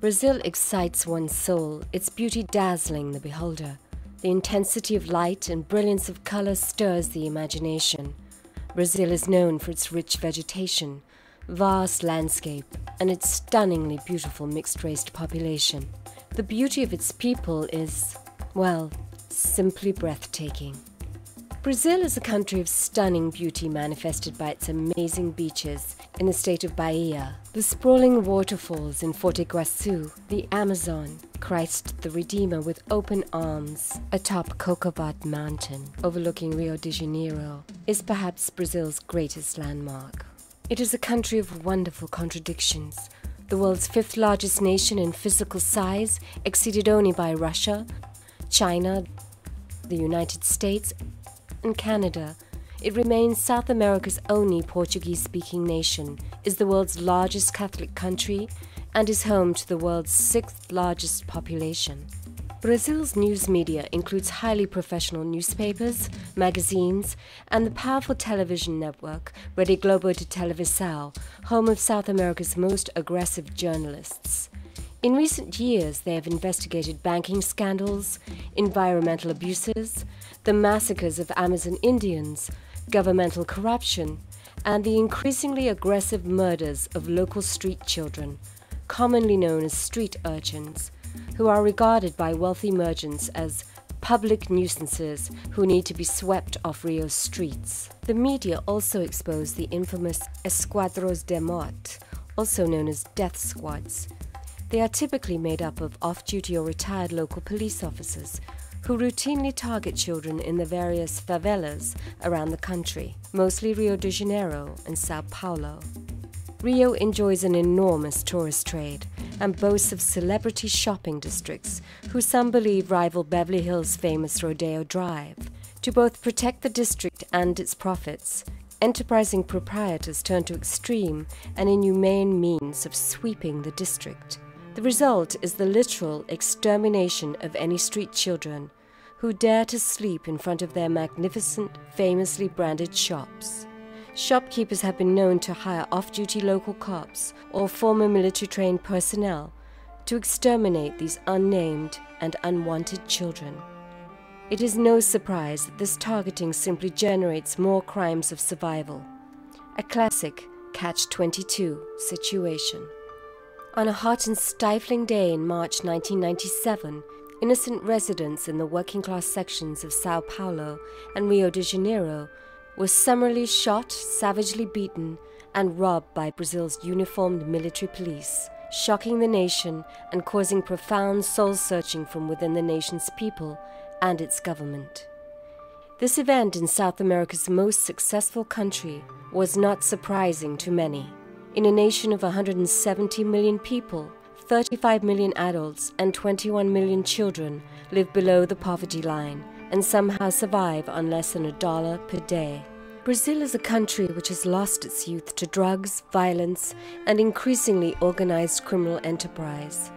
Brazil excites one's soul, its beauty dazzling the beholder. The intensity of light and brilliance of color stirs the imagination. Brazil is known for its rich vegetation, vast landscape, and its stunningly beautiful mixed-race population. The beauty of its people is, well, simply breathtaking. Brazil is a country of stunning beauty manifested by its amazing beaches in the state of Bahia, the sprawling waterfalls in Foz do Iguaçu, the Amazon, Christ the Redeemer with open arms atop Corcovado Mountain overlooking Rio de Janeiro is perhaps Brazil's greatest landmark. It is a country of wonderful contradictions. The world's fifth largest nation in physical size, exceeded only by Russia, China, the United States, and Canada. It remains South America's only Portuguese-speaking nation, is the world's largest Catholic country, and is home to the world's sixth largest population. Brazil's news media includes highly professional newspapers, magazines, and the powerful television network Rede Globo de Televisão, home of South America's most aggressive journalists. In recent years, they have investigated banking scandals, environmental abuses, the massacres of Amazon Indians, governmental corruption, and the increasingly aggressive murders of local street children, commonly known as street urchins, who are regarded by wealthy merchants as public nuisances who need to be swept off Rio's streets. The media also exposed the infamous Esquadros de Morte, also known as death squads. They are typically made up of off-duty or retired local police officers who routinely target children in the various favelas around the country, mostly Rio de Janeiro and Sao Paulo. Rio enjoys an enormous tourist trade and boasts of celebrity shopping districts who some believe rival Beverly Hills' famous Rodeo Drive. To both protect the district and its profits, enterprising proprietors turn to extreme and inhumane means of sweeping the district. The result is the literal extermination of any street children who dare to sleep in front of their magnificent, famously branded shops. Shopkeepers have been known to hire off-duty local cops or former military-trained personnel to exterminate these unnamed and unwanted children. It is no surprise that this targeting simply generates more crimes of survival. A classic catch-22 situation. On a hot and stifling day in March 1997, innocent residents in the working-class sections of Sao Paulo and Rio de Janeiro were summarily shot, savagely beaten, and robbed by Brazil's uniformed military police, shocking the nation and causing profound soul-searching from within the nation's people and its government. This event in South America's most successful country was not surprising to many. In a nation of 170 million people, 35 million adults and 21 million children live below the poverty line and somehow survive on less than $1 per day. Brazil is a country which has lost its youth to drugs, violence, and increasingly organized criminal enterprise.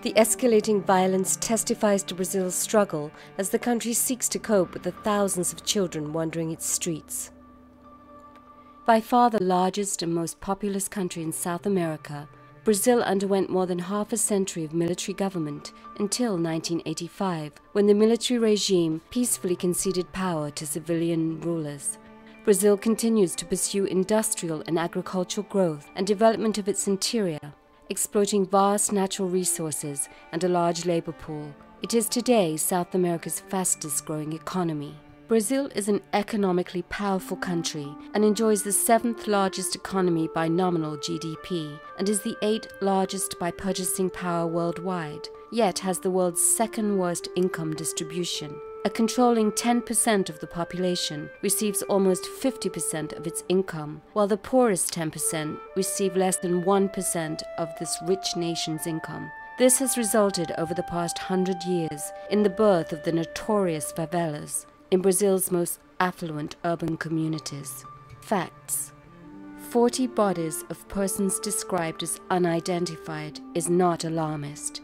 The escalating violence testifies to Brazil's struggle as the country seeks to cope with the thousands of children wandering its streets. By far the largest and most populous country in South America, Brazil underwent more than half a century of military government until 1985, when the military regime peacefully conceded power to civilian rulers. Brazil continues to pursue industrial and agricultural growth and development of its interior, exploiting vast natural resources and a large labor pool. It is today South America's fastest-growing economy. Brazil is an economically powerful country and enjoys the 7th largest economy by nominal GDP and is the 8th largest by purchasing power worldwide, yet has the world's 2nd worst income distribution. A controlling 10% of the population receives almost 50% of its income, while the poorest 10% receive less than 1% of this rich nation's income. This has resulted over the past 100 years in the birth of the notorious favelas in Brazil's most affluent urban communities. Facts. 40 bodies of persons described as unidentified is not alarmist.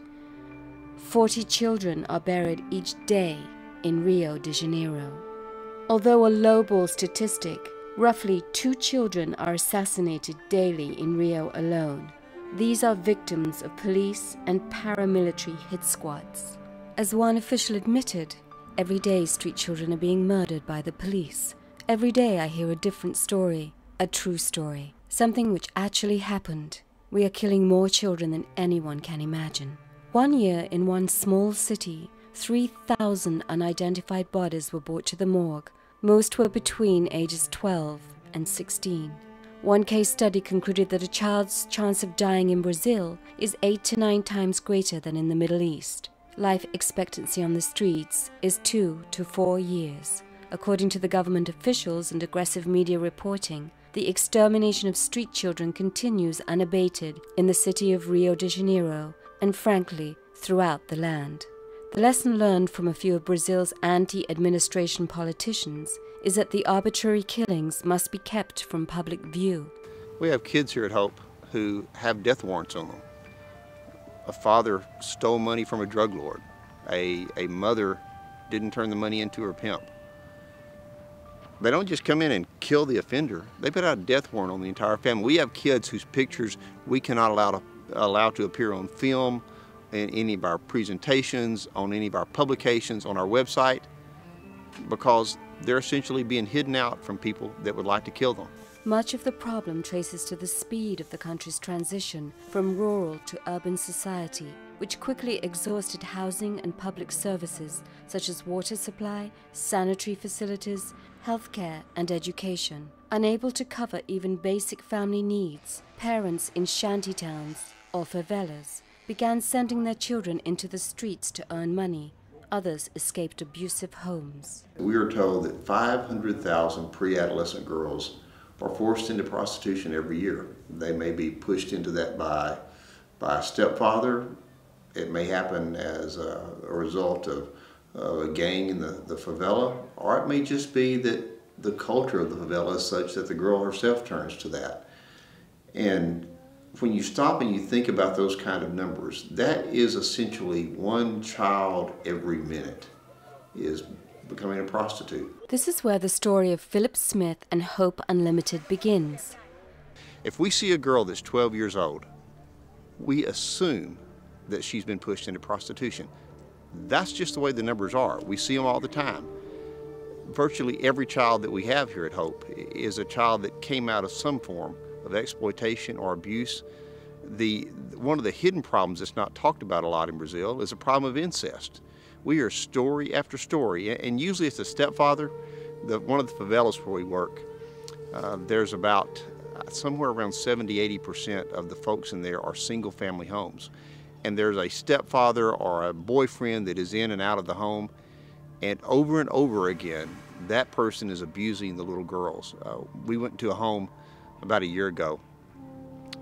40 children are buried each day in Rio de Janeiro. Although a lowball statistic, roughly 2 children are assassinated daily in Rio alone. These are victims of police and paramilitary hit squads. As one official admitted, every day street children are being murdered by the police. Every day I hear a different story, a true story, something which actually happened. We are killing more children than anyone can imagine. 1 year in one small city, 3,000 unidentified bodies were brought to the morgue. Most were between ages 12 and 16. One case study concluded that a child's chance of dying in Brazil is 8 to 9 times greater than in the Middle East. Life expectancy on the streets is 2 to 4 years. According to the government officials and aggressive media reporting, the extermination of street children continues unabated in the city of Rio de Janeiro and, frankly, throughout the land. The lesson learned from a few of Brazil's anti-administration politicians is that the arbitrary killings must be kept from public view. We have kids here at Hope who have death warrants on them. A father stole money from a drug lord. A mother didn't turn the money into her pimp. They don't just come in and kill the offender. They put out a death warrant on the entire family. We have kids whose pictures we cannot allow to appear on film, in any of our presentations, on any of our publications, on our website, because they're essentially being hidden out from people that would like to kill them. Much of the problem traces to the speed of the country's transition from rural to urban society, which quickly exhausted housing and public services such as water supply, sanitary facilities, healthcare, and education. Unable to cover even basic family needs, parents in shantytowns or favelas began sending their children into the streets to earn money. Others escaped abusive homes. We are told that 500,000 pre-adolescent girls are forced into prostitution every year. They may be pushed into that by a stepfather. It may happen as a result of a gang in the favela, or it may just be that the culture of the favela is such that the girl herself turns to that. And when you stop and you think about those kind of numbers, that is essentially one child every minute is becoming a prostitute. This is where the story of Philip Smith and Hope Unlimited begins. If we see a girl that's 12 years old, we assume that she's been pushed into prostitution. That's just the way the numbers are. We see them all the time. Virtually every child that we have here at Hope is a child that came out of some form of exploitation or abuse. One of the hidden problems that's not talked about a lot in Brazil is a problem of incest. We hear story after story, and usually it's a stepfather. One of the favelas where we work, there's about somewhere around 70–80% of the folks in there are single family homes. And there's a stepfather or a boyfriend that is in and out of the home, and over again, that person is abusing the little girls. We went to a home about a year ago,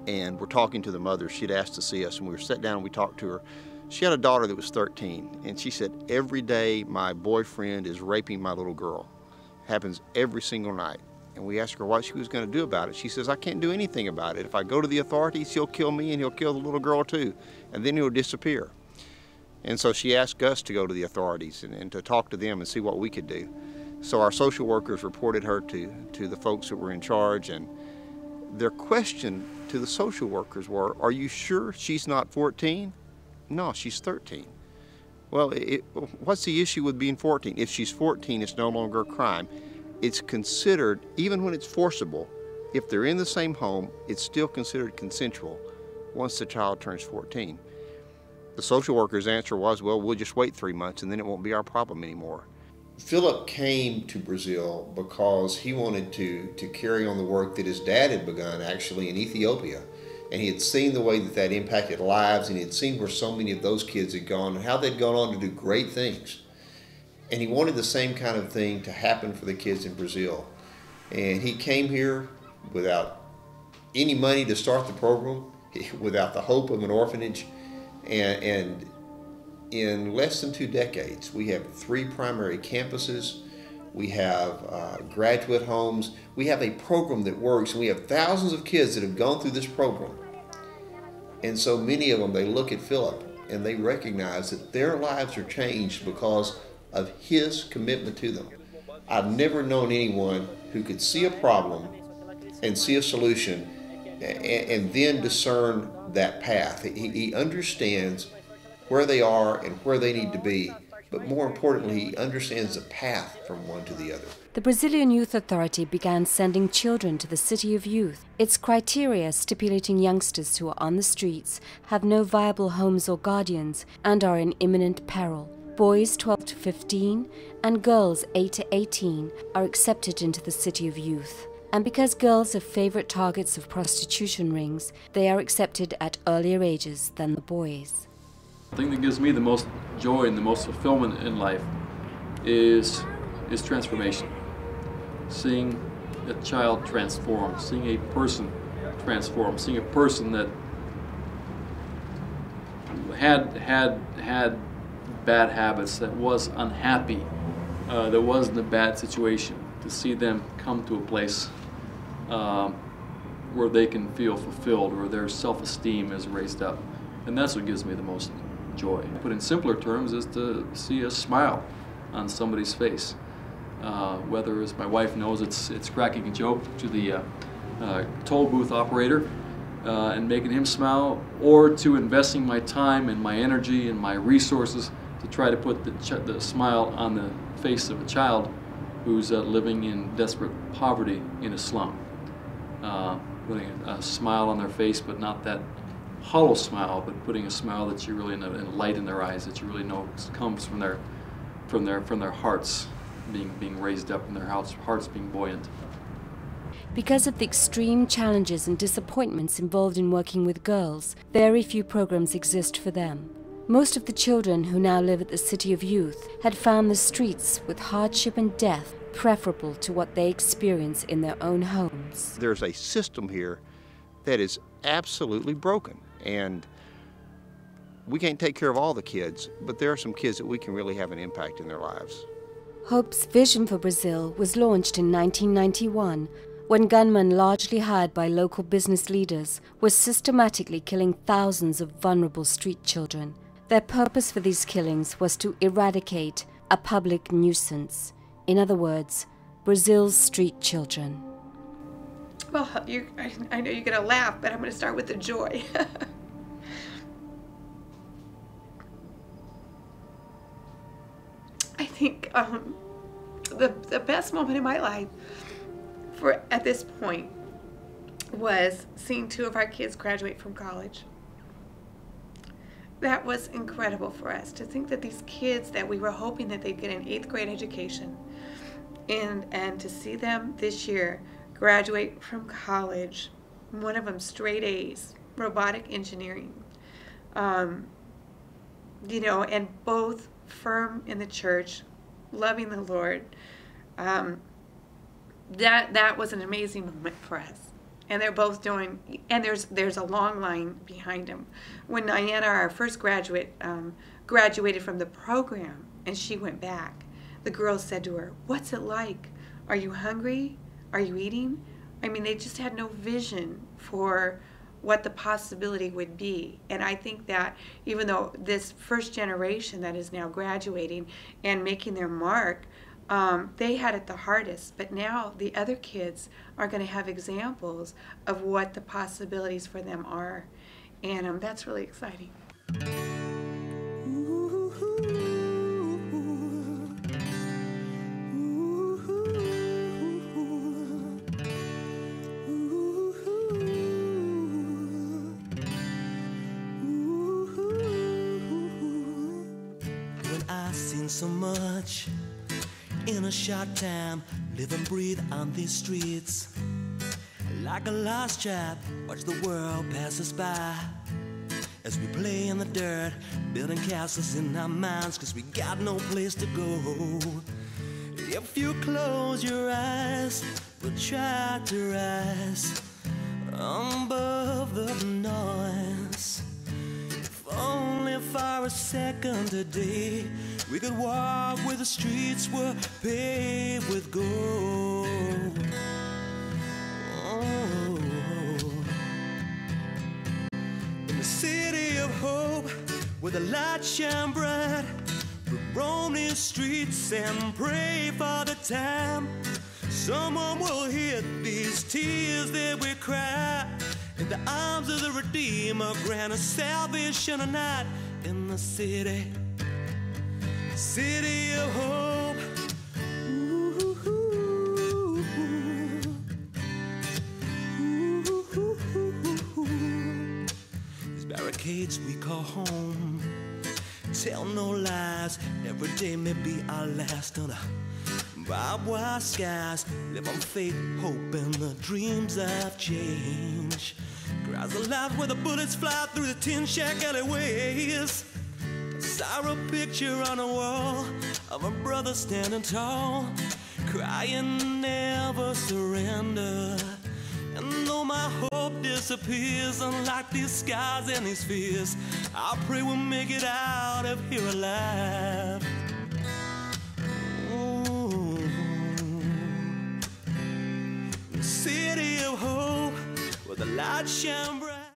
and we're talking to the mother. She'd asked to see us, and we were sat down and we talked to her. She had a daughter that was 13, and she said, every day my boyfriend is raping my little girl. Happens every single night. And we asked her what she was going to do about it. She says, I can't do anything about it. If I go to the authorities, he'll kill me and he'll kill the little girl too, and then he'll disappear. And so she asked us to go to the authorities and to talk to them and see what we could do. So our social workers reported her to the folks that were in charge, and their question to the social workers were, are you sure she's not 14? No, she's 13. Well, what's the issue with being 14? If she's 14, it's no longer a crime. It's considered, even when it's forcible, if they're in the same home, it's still considered consensual once the child turns 14. The social worker's answer was, well, we'll just wait 3 months and then it won't be our problem anymore. Philip came to Brazil because he wanted to carry on the work that his dad had begun actually in Ethiopia. And he had seen the way that impacted lives, and he had seen where so many of those kids had gone and how they'd gone on to do great things. And he wanted the same kind of thing to happen for the kids in Brazil. And he came here without any money to start the program, without the hope of an orphanage. And in less than 2 decades, we have 3 primary campuses. We have graduate homes. We have a program that works, and we have thousands of kids that have gone through this program. And so many of them, they look at Philip and they recognize that their lives are changed because of his commitment to them. I've never known anyone who could see a problem and see a solution and then discern that path. He understands where they are and where they need to be, but more importantly, he understands the path from one to the other. The Brazilian Youth Authority began sending children to the City of Youth. Its criteria stipulating youngsters who are on the streets, have no viable homes or guardians, and are in imminent peril. Boys 12 to 15 and girls 8 to 18 are accepted into the City of Youth. And because girls are favorite targets of prostitution rings, they are accepted at earlier ages than the boys. The thing that gives me the most joy and the most fulfillment in life is transformation. Seeing a child transform, seeing a person transform, seeing a person that had bad habits, that was unhappy, that was in a bad situation, to see them come to a place where they can feel fulfilled, where their self-esteem is raised up. And that's what gives me the most joy. Put in simpler terms is to see a smile on somebody's face. Whether, as my wife knows, it's cracking a joke to the toll booth operator and making him smile, or to investing my time and my energy and my resources to try to put the smile on the face of a child who's living in desperate poverty in a slum. Putting a smile on their face, but not that hollow smile, but putting a smile that you really know, and a light in their eyes that you really know comes from their hearts being raised up, and their hearts being buoyant. Because of the extreme challenges and disappointments involved in working with girls, very few programs exist for them. Most of the children who now live at the City of Youth had found the streets with hardship and death preferable to what they experience in their own homes. There's a system here that is absolutely broken, and we can't take care of all the kids, but there are some kids that we can really have an impact in their lives. Hope's vision for Brazil was launched in 1991, when gunmen largely hired by local business leaders were systematically killing thousands of vulnerable street children. Their purpose for these killings was to eradicate a public nuisance. In other words, Brazil's street children. Well, I know you're going to laugh, but I'm going to start with the joy. I think the best moment in my life at this point was seeing 2 of our kids graduate from college. That was incredible for us, to think that these kids that we were hoping that they'd get an 8th grade education, and to see them this year graduate from college, one of them straight A's, robotic engineering, you know, and both firm in the church, loving the Lord. That was an amazing moment for us. And they're both doing, and there's a long line behind them. When Diana, our first graduate, graduated from the program and she went back, the girls said to her, "What's it like? Are you hungry? Are you eating?" I mean, they just had no vision for what the possibility would be. And I think that even though this first generation that is now graduating and making their mark, they had it the hardest, but now the other kids are going to have examples of what the possibilities for them are, and that's really exciting. When I've seen so much in a short time, live and breathe on these streets. Like a lost child, watch the world pass us by as we play in the dirt, building castles in our minds, 'cause we got no place to go. If you close your eyes, we'll try to rise above the noise. If only for a second today, we could walk where the streets were paved with gold. Oh. In the city of hope, where the light shine bright, we roam these streets and pray for the time someone will hear these tears that we cry, In the arms of the Redeemer, grant us salvation tonight in the city, city of hope. These barricades we call home tell no lies. Every day may be our last. Under barbed wire skies, live on faith, hope, and the dreams of change. Cries alive where the bullets fly through the tin shack alleyways. I saw a picture on a wall of a brother standing tall, crying never surrender. And though my hope disappears, unlike these skies and these fears, I pray we'll make it out of here alive. Ooh. City of hope, where the light shine bright.